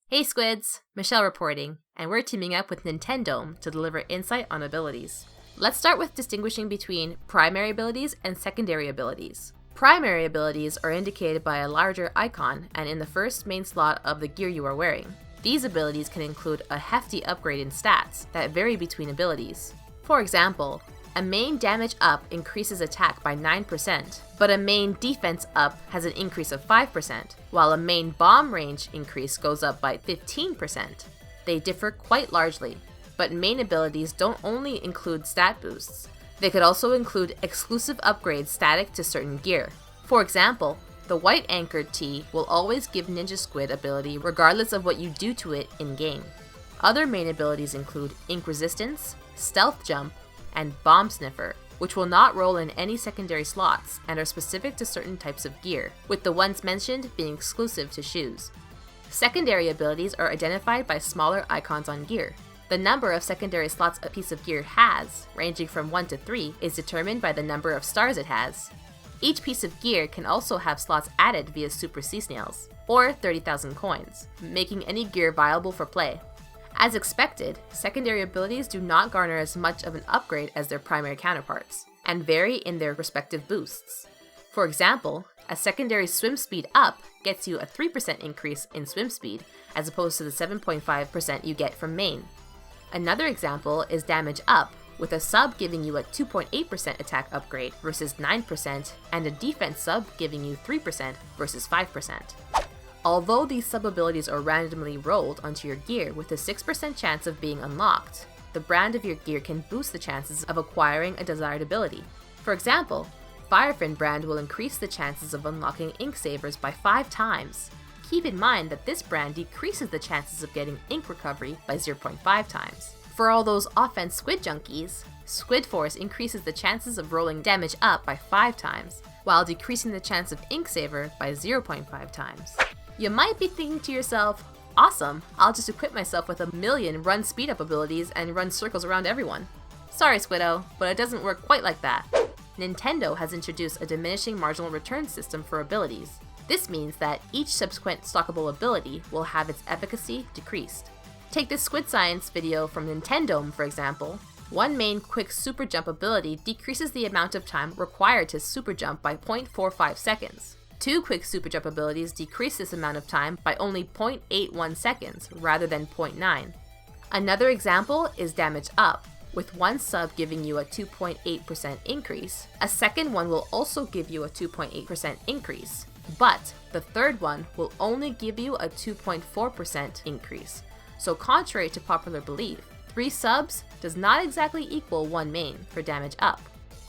Hey Squids! Michelle reporting, and we're teaming up with Nintendome to deliver insight on abilities. Let's start with distinguishing between primary abilities and secondary abilities. Primary abilities are indicated by a larger icon and in the first main slot of the gear you are wearing. These abilities can include a hefty upgrade in stats that vary between abilities. For example, a main damage up increases attack by 9%, but a main defense up has an increase of 5%, while a main bomb range increase goes up by 15%. They differ quite largely, but main abilities don't only include stat boosts. They could also include exclusive upgrades static to certain gear. For example, the white anchored T will always give Ninja Squid ability regardless of what you do to it in-game. Other main abilities include Ink Resistance, Stealth Jump, and Bomb Sniffer, which will not roll in any secondary slots and are specific to certain types of gear, with the ones mentioned being exclusive to shoes. Secondary abilities are identified by smaller icons on gear. The number of secondary slots a piece of gear has, ranging from 1 to 3, is determined by the number of stars it has. Each piece of gear can also have slots added via Super Sea Snails, or 30,000 coins, making any gear viable for play. As expected, secondary abilities do not garner as much of an upgrade as their primary counterparts, and vary in their respective boosts. For example, a secondary swim speed up gets you a 3% increase in swim speed, as opposed to the 7.5% you get from main. Another example is damage up, with a sub giving you a 2.8% attack upgrade versus 9%, and a defense sub giving you 3% versus 5%. Although these sub-abilities are randomly rolled onto your gear with a 6% chance of being unlocked, the brand of your gear can boost the chances of acquiring a desired ability. For example, Firefin brand will increase the chances of unlocking Ink Savers by 5 times. Keep in mind that this brand decreases the chances of getting Ink Recovery by 0.5 times. For all those offense Squid junkies, Squid Force increases the chances of rolling damage up by 5 times, while decreasing the chance of Ink Saver by 0.5 times. You might be thinking to yourself, awesome, I'll just equip myself with 1,000,000 run speed up abilities and run circles around everyone. Sorry Squiddo, but it doesn't work quite like that. Nintendo has introduced a diminishing marginal return system for abilities. This means that each subsequent stockable ability will have its efficacy decreased. Take this Squid Science video from Nintendome for example. One main quick super jump ability decreases the amount of time required to super jump by 0.45 seconds. 2 quick super jump abilities decrease this amount of time by only 0.81 seconds rather than 0.9. Another example is damage up, with one sub giving you a 2.8% increase. A second one will also give you a 2.8% increase, but the third one will only give you a 2.4% increase. So contrary to popular belief, 3 subs does not exactly equal 1 main for damage up.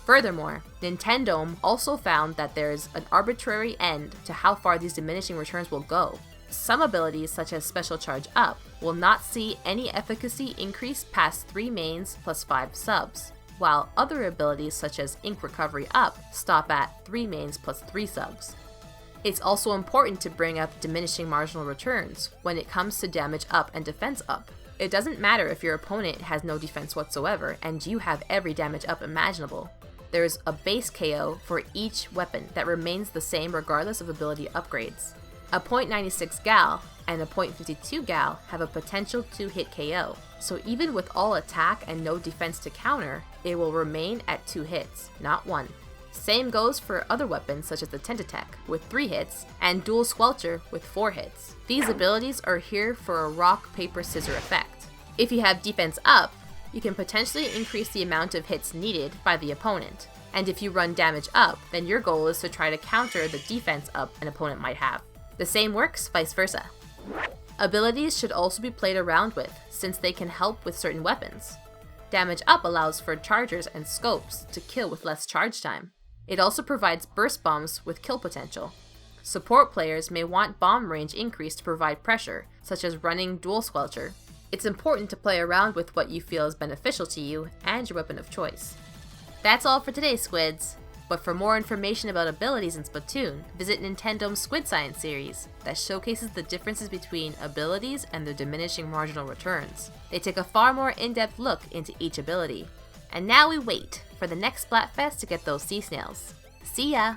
Furthermore, Nintendome also found that there's an arbitrary end to how far these diminishing returns will go. Some abilities, such as Special Charge Up, will not see any efficacy increase past 3 mains plus 5 subs, while other abilities such as Ink Recovery Up stop at 3 mains plus 3 subs. It's also important to bring up diminishing marginal returns when it comes to damage up and defense up. It doesn't matter if your opponent has no defense whatsoever and you have every damage up imaginable. There's a base KO for each weapon that remains the same regardless of ability upgrades. A .96 Gal and a .52 Gal have a potential 2-hit KO, so even with all attack and no defense to counter, it will remain at 2 hits, not 1. Same goes for other weapons such as the Tentatek with 3 hits and Dual Squelcher with 4 hits. These abilities are here for a rock, paper, scissor effect. If you have defense up, you can potentially increase the amount of hits needed by the opponent. And if you run damage up, then your goal is to try to counter the defense up an opponent might have. The same works vice versa. Abilities should also be played around with, since they can help with certain weapons. Damage up allows for chargers and scopes to kill with less charge time. It also provides burst bombs with kill potential. Support players may want bomb range increase to provide pressure, such as running Dual Squelcher. It's important to play around with what you feel is beneficial to you and your weapon of choice. That's all for today, Squids! But for more information about abilities in Splatoon, visit Nintendome's Squid Science series that showcases the differences between abilities and their diminishing marginal returns. They take a far more in-depth look into each ability. And now we wait for the next Splatfest to get those sea snails. See ya!